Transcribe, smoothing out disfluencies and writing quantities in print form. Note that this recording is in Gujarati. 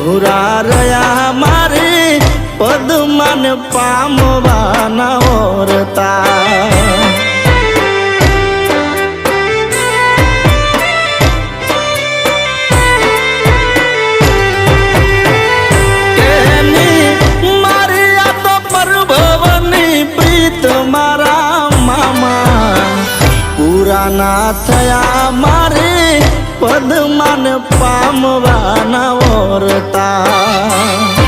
પૂરા રહ્યા મારે પદમાન પામવાના ઓરતા ના થયા મારે પદમાન પામવાના ઓરતા